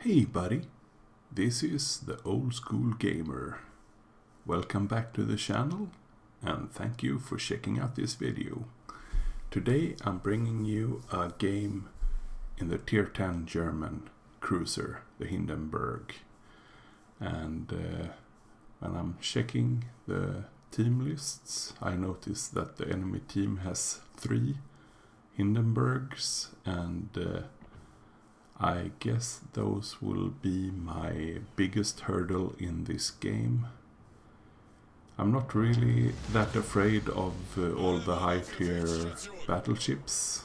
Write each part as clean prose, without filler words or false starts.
Hey buddy, this is the Old School Gamer. Welcome back to the channel and thank you for checking out this video. Today I'm bringing you a game in the tier 10 German cruiser, the Hindenburg. And when I'm checking the team lists, I notice that the enemy team has 3 Hindenburgs, and I guess those will be my biggest hurdle in this game. I'm not really that afraid of all the high tier battleships,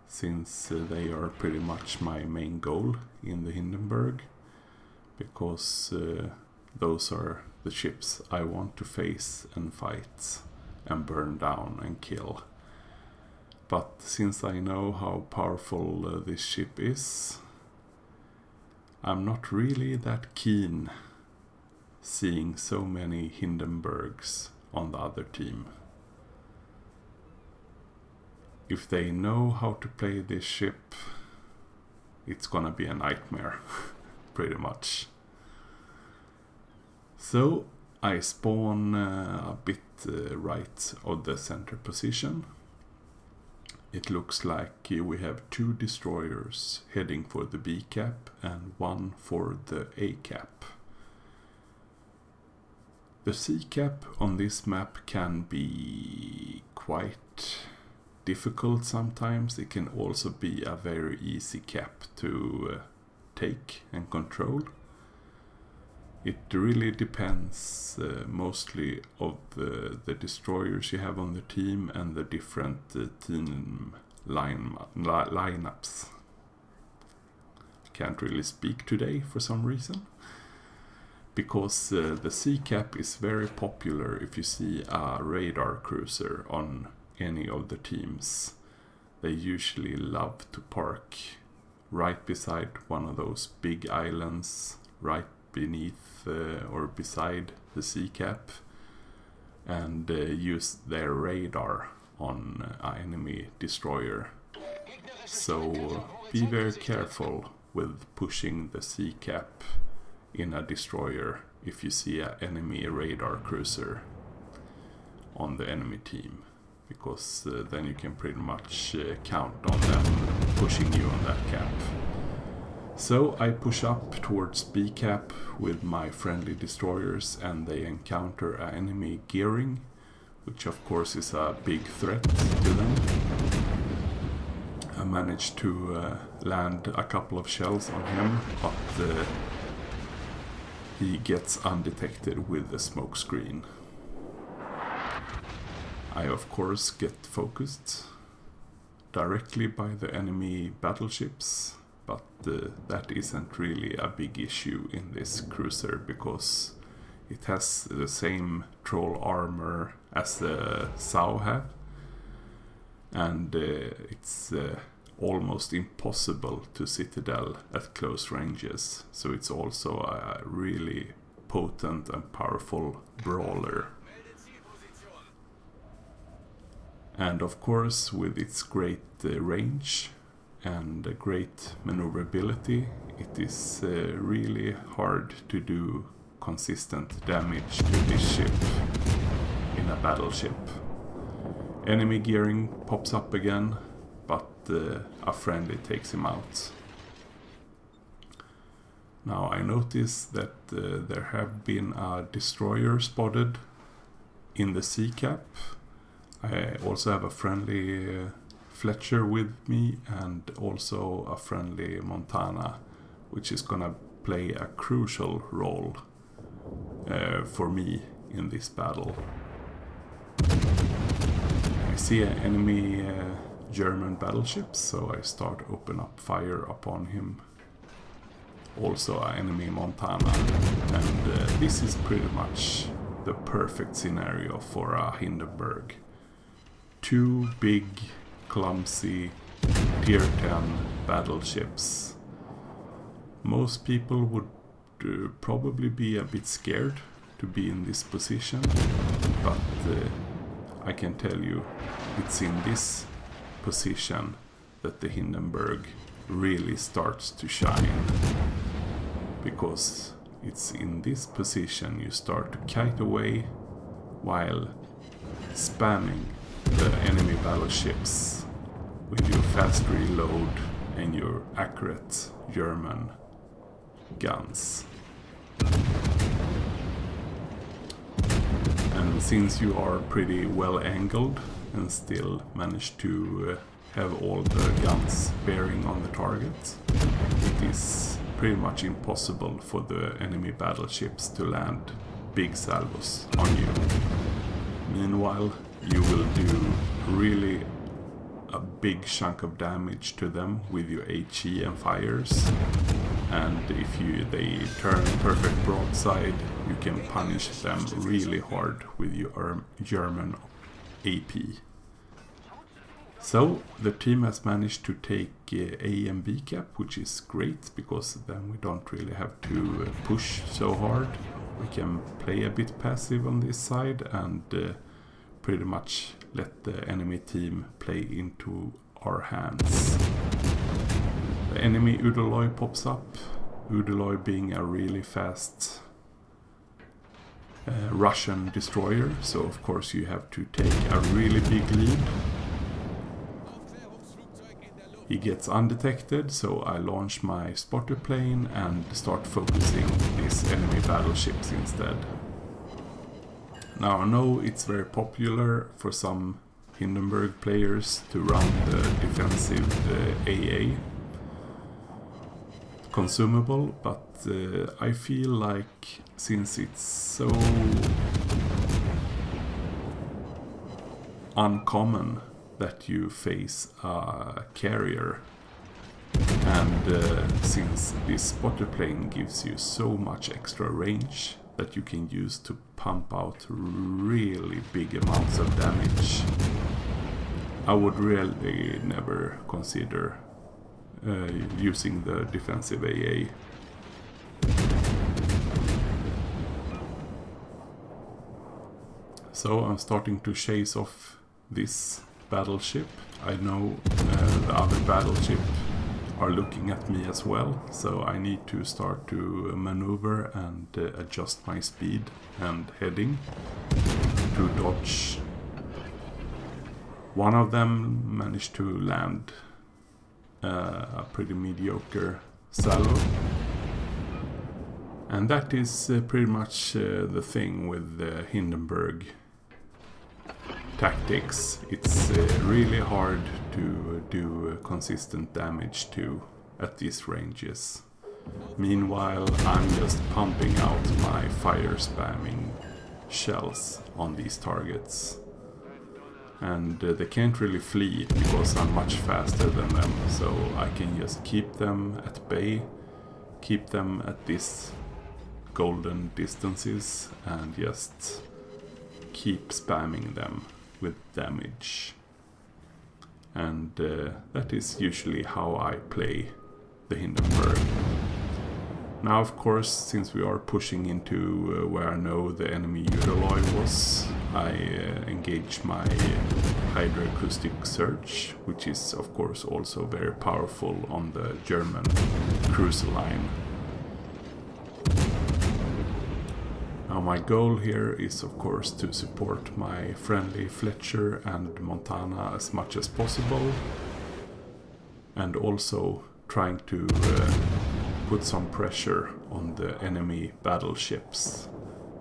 since they are pretty much my main goal in the Hindenburg, because those are the ships I want to face and fight and burn down and kill. But since I know how powerful this ship is, I'm not really that keen seeing so many Hindenburgs on the other team. If they know how to play this ship, it's gonna be a nightmare, pretty much. So I spawn a bit right of the center position. It looks like we have 2 destroyers heading for the B cap and 1 for the A cap. The C cap on this map can be quite difficult sometimes. It can also be a very easy cap to take and control. It really depends mostly of the destroyers you have on the team and the different team lineups. I can't really speak today for some reason, because the C cap is very popular if you see a radar cruiser on any of the teams. They usually love to park right beside one of those big islands, right beneath or beside the C cap, and use their radar on an enemy destroyer. So be very careful with pushing the C cap in a destroyer if you see an enemy radar cruiser on the enemy team, because then you can pretty much count on them pushing you on that cap. So I push up towards B cap with my friendly destroyers, and they encounter an enemy gearing, which of course is a big threat to them. I managed to land a couple of shells on him, but he gets undetected with the smoke screen. I of course get focused directly by the enemy battleships, but that isn't really a big issue in this cruiser, because it has the same troll armor as the SAU have, and it's almost impossible to citadel at close ranges, so it's also a really potent and powerful brawler. And of course, with its great range and great maneuverability, it is really hard to do consistent damage to this ship in a battleship. Enemy gearing pops up again, but a friendly takes him out. Now I notice that there have been a destroyer spotted in the C cap. I also have a friendly Fletcher with me, and also a friendly Montana, which is gonna play a crucial role for me in this battle. I see an enemy German battleship, so I start open up fire upon him. Also an enemy Montana, and this is pretty much the perfect scenario for a Hindenburg. 2 big, clumsy tier 10 battleships. Most people would probably be a bit scared to be in this position, but I can tell you, it's in this position that the Hindenburg really starts to shine. because it's in this position you start to kite away while spamming the enemy battleships with your fast reload and your accurate German guns. And since you are pretty well angled and still manage to have all the guns bearing on the target, it is pretty much impossible for the enemy battleships to land big salvos on you. Meanwhile, you will do really a big chunk of damage to them with your HE and fires, and if they turn perfect broadside, you can punish them really hard with your German AP. So the team has managed to take A and B cap, which is great, because then we don't really have to push so hard. We can play a bit passive on this side and pretty much let the enemy team play into our hands. The enemy Udaloy pops up, Udaloy being a really fast Russian destroyer, so of course you have to take a really big lead. He gets undetected, so I launch my spotter plane and start focusing these enemy battleships instead. Now I know it's very popular for some Hindenburg players to run the defensive AA consumable, but I feel like since it's so uncommon that you face a carrier, and since this spotter plane gives you so much extra range that you can use to pump out really big amounts of damage, I would really never consider using the defensive AA. So I'm starting to chase off this battleship. I know the other battleship are looking at me as well, so I need to start to maneuver and adjust my speed and heading to dodge. One of them managed to land a pretty mediocre salvo, and that is pretty much the thing with Hindenburg tactics. It's really hard to do consistent damage to at these ranges. Meanwhile, I'm just pumping out my fire spamming shells on these targets. And they can't really flee because I'm much faster than them, so I can just keep them at bay, keep them at these golden distances, and just keep spamming them with damage. And that is usually how I play the Hindenburg. Now, of course, since we are pushing into where I know the enemy Udaloy was, I engage my hydroacoustic search, which is of course also very powerful on the German cruiser line. Now my goal here is of course to support my friendly Fletcher and Montana as much as possible, and also trying to put some pressure on the enemy battleships,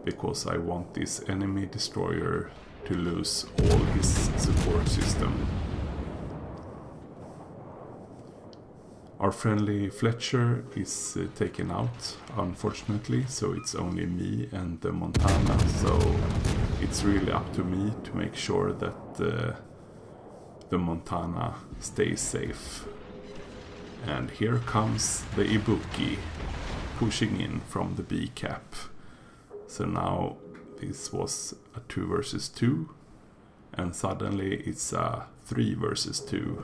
because I want this enemy destroyer to lose all his support system. Our friendly Fletcher is taken out, unfortunately, so it's only me and the Montana, so it's really up to me to make sure that the Montana stays safe. And here comes the Ibuki pushing in from the B cap. So now this was a 2 versus 2, and suddenly it's a 3 versus 2.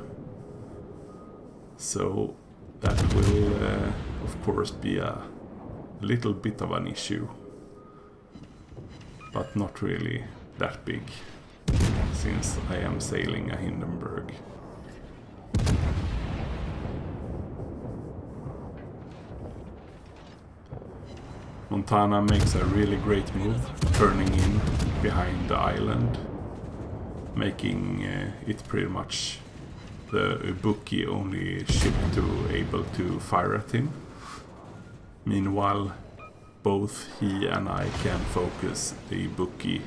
So that will of course be a little bit of an issue, but not really that big, since I am sailing a Hindenburg. Montana makes a really great move, turning in behind the island, making it pretty much the Ibuki only ship able to fire at him. Meanwhile, both he and I can focus the Ibuki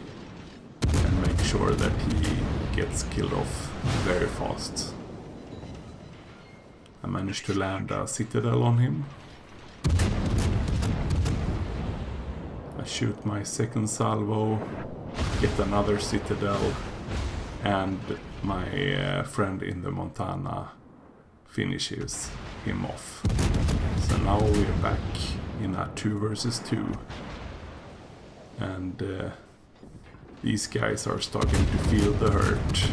and make sure that he gets killed off very fast. I managed to land a citadel on him. I shoot my second salvo, get another citadel, and my friend in the Montana finishes him off. So now we're back in a 2 versus 2. And these guys are starting to feel the hurt.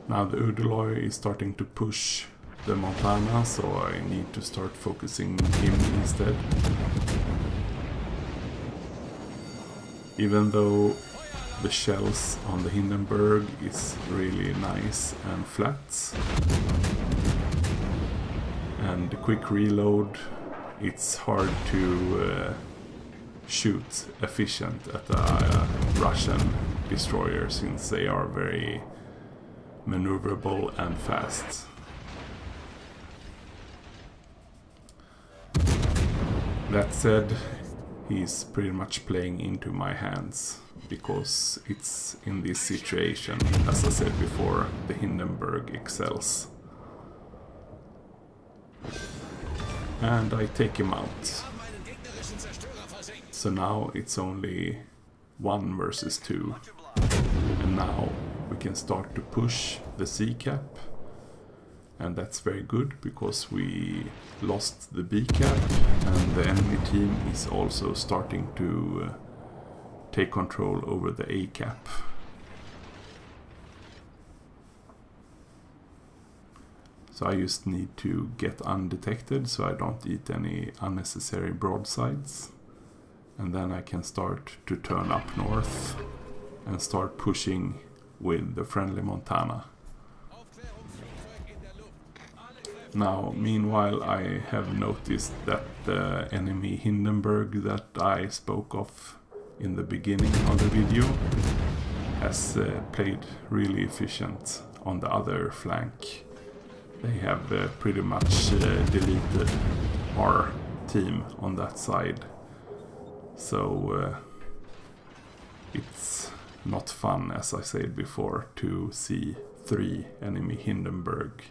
Now the Udaloy is starting to push the Montana, so I need to start focusing him instead. Even though the shells on the Hindenburg is really nice and flat, and the quick reload, it's hard to shoot efficient at a Russian destroyer since they are very maneuverable and fast. That said, he's pretty much playing into my hands, because it's in this situation, as I said before, the Hindenburg excels. And I take him out. So now it's only 1 versus 2. And now we can start to push the C cap. And that's very good, because we lost the B cap and the enemy team is also starting to take control over the A cap. So I just need to get undetected so I don't eat any unnecessary broadsides. And then I can start to turn up north and start pushing with the friendly Montana. Now, meanwhile, I have noticed that the enemy Hindenburg that I spoke of in the beginning of the video has played really efficient on the other flank. They have pretty much deleted our team on that side. So it's not fun, as I said before, to see 3 enemy Hindenburg.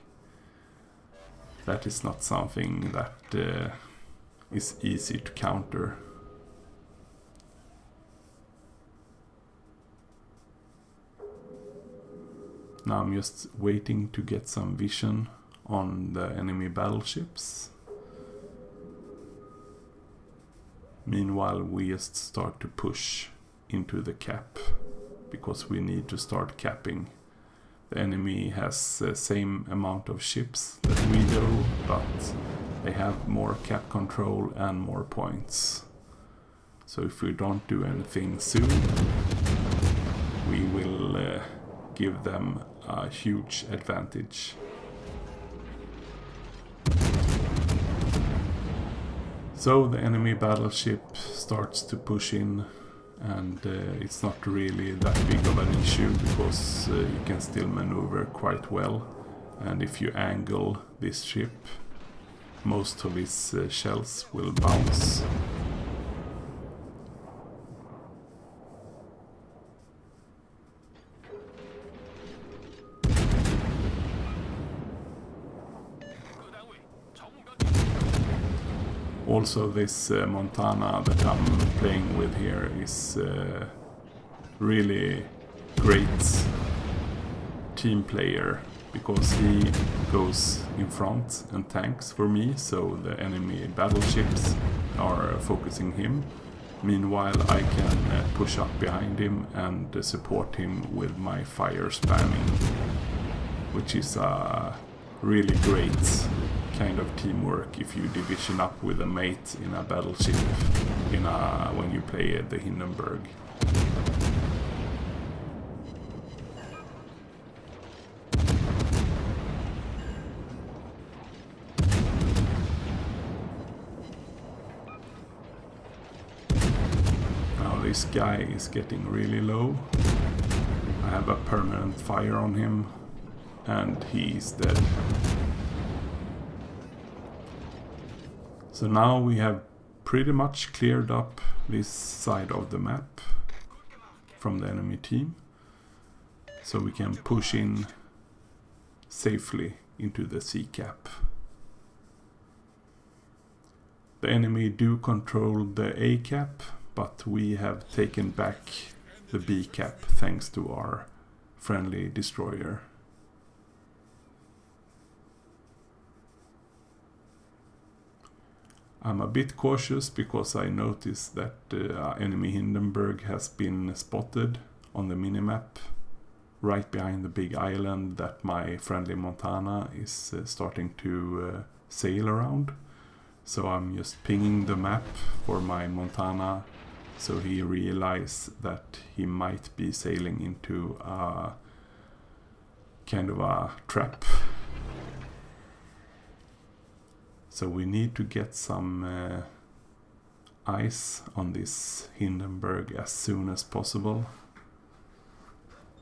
That is not something that is easy to counter. Now I'm just waiting to get some vision on the enemy battleships. Meanwhile, we just start to push into the cap, because we need to start capping. The enemy has the same amount of ships that we do, but they have more cap control and more points. So if we don't do anything soon, we will give them a huge advantage. So the enemy battleship starts to push in, and it's not really that big of an issue, because you can still maneuver quite well. And if you angle this ship, most of its shells will bounce. Also, this Montana that I'm playing with here is really great team player, because he goes in front and tanks for me, so the enemy battleships are focusing him. Meanwhile, I can push up behind him and support him with my fire spamming, which is a really great kind of teamwork if you division up with a mate in a battleship when you play the Hindenburg. this guy is getting really low. I have a permanent fire on him and he's dead. So now we have pretty much cleared up this side of the map from the enemy team. So we can push in safely into the C cap. The enemy do control the A cap, but we have taken back the B cap thanks to our friendly destroyer. I'm a bit cautious because I noticed that enemy Hindenburg has been spotted on the minimap right behind the big island that my friendly Montana is starting to sail around. So I'm just pinging the map for my Montana so he realizes that he might be sailing into a kind of a trap. So we need to get some ice on this Hindenburg as soon as possible,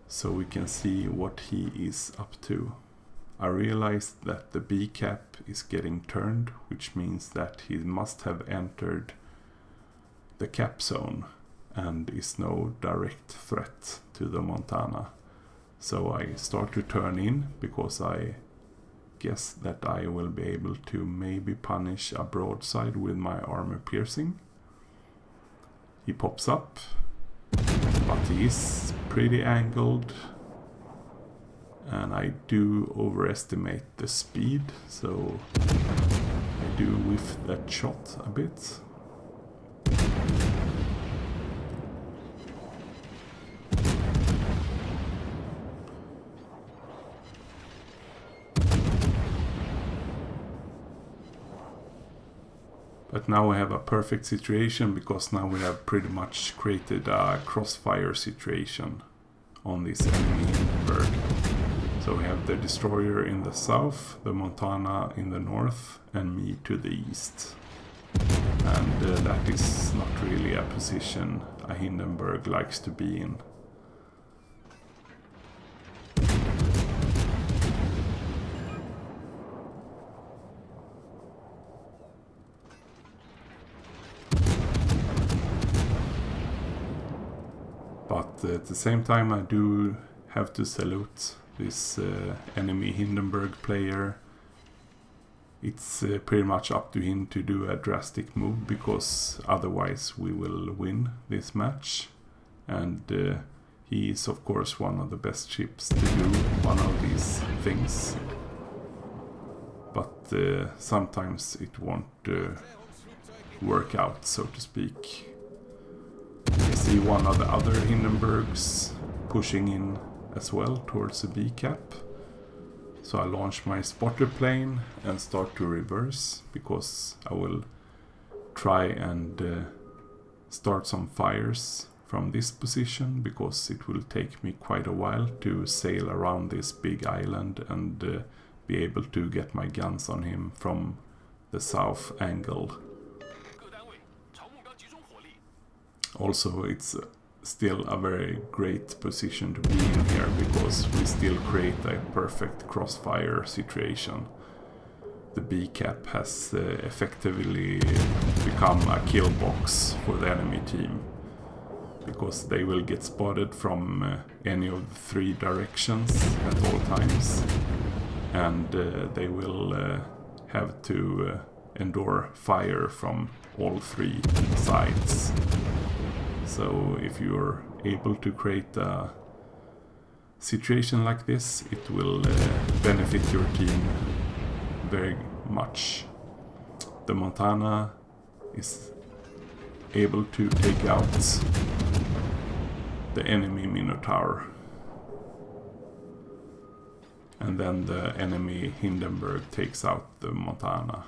so we can see what he is up to. I realized that the B cap is getting turned, which means that he must have entered the cap zone and is no direct threat to the Montana. So I start to turn in because I guess that I will be able to maybe punish a broadside with my armor piercing. He pops up, but he is pretty angled and I do overestimate the speed, so I do whiff that shot a bit. But now we have a perfect situation because now we have pretty much created a crossfire situation on this enemy Hindenburg. So we have the destroyer in the south, the Montana in the north, and me to the east. And that is not really a position a Hindenburg likes to be in. But at the same time I do have to salute this enemy Hindenburg player. It's pretty much up to him to do a drastic move, because otherwise we will win this match. And he is of course one of the best ships to do one of these things. But sometimes it won't work out, so to speak. I see one of the other Hindenburgs pushing in as well towards the B cap. So I launch my spotter plane and start to reverse, because I will try and start some fires from this position, because it will take me quite a while to sail around this big island and be able to get my guns on him from the south angle. Also, it's still a very great position to be in here, because we still create a perfect crossfire situation. The B cap has effectively become a kill box for the enemy team, because they will get spotted from any of the three directions at all times, and they will have to endure fire from all three sides. So if you're able to create a situation like this, it will benefit your team very much. The Montana is able to take out the enemy Minotaur, and then the enemy Hindenburg takes out the Montana.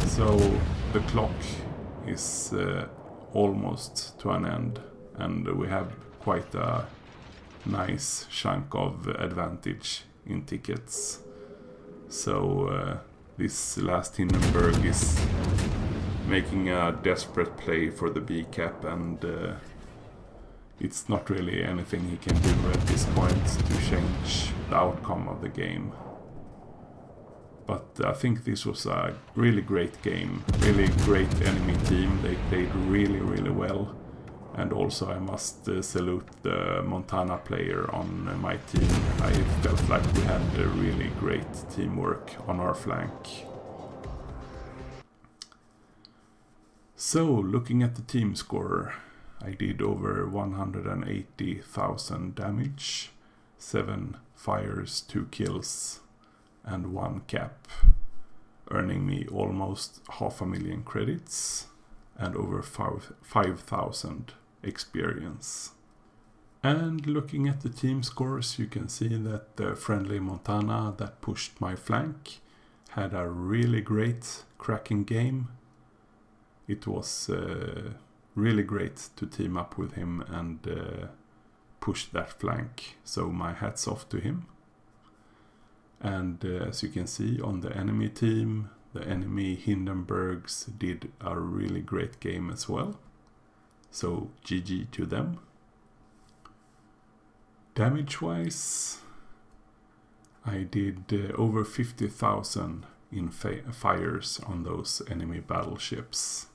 So the clock is almost to an end, and we have quite a nice chunk of advantage in tickets. So this last Hindenburg is making a desperate play for the B cap, and it's not really anything he can do at this point to change the outcome of the game. But I think this was a really great game, really great enemy team. They played really well. And also I must salute the Montana player on my team. I felt like we had a really great teamwork on our flank. So, looking at the team score, I did over 180,000 damage, 7 fires, 2 kills and 1 cap, earning me almost 500,000 credits and over 5,000 experience. And looking at the team scores, you can see that the friendly Montana that pushed my flank had a really great cracking game. It was really great to team up with him and push that flank, so my hats off to him. And as you can see on the enemy team, the enemy Hindenburgs did a really great game as well. So GG to them. Damage wise, I did over 50,000 in fires on those enemy battleships.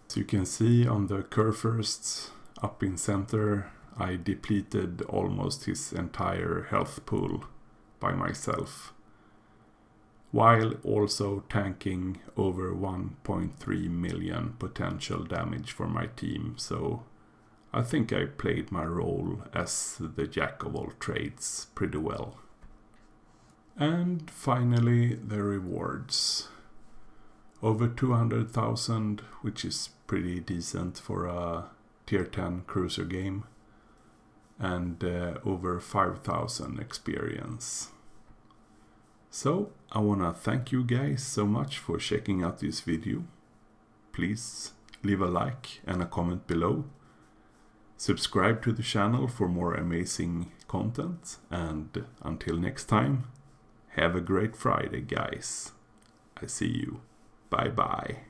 As you can see on the Kurfürst up in center, I depleted almost his entire health pool by myself, while also tanking over 1.3 million potential damage for my team. So I think I played my role as the jack of all trades pretty well. And finally the rewards. Over 200,000, which is pretty decent for a tier 10 cruiser game, and over 5,000 experience. So I wanna thank you guys so much for checking out this video. Please leave a like and a comment below. Subscribe to the channel for more amazing content, and until next time, have a great Friday guys. I see you. Bye bye.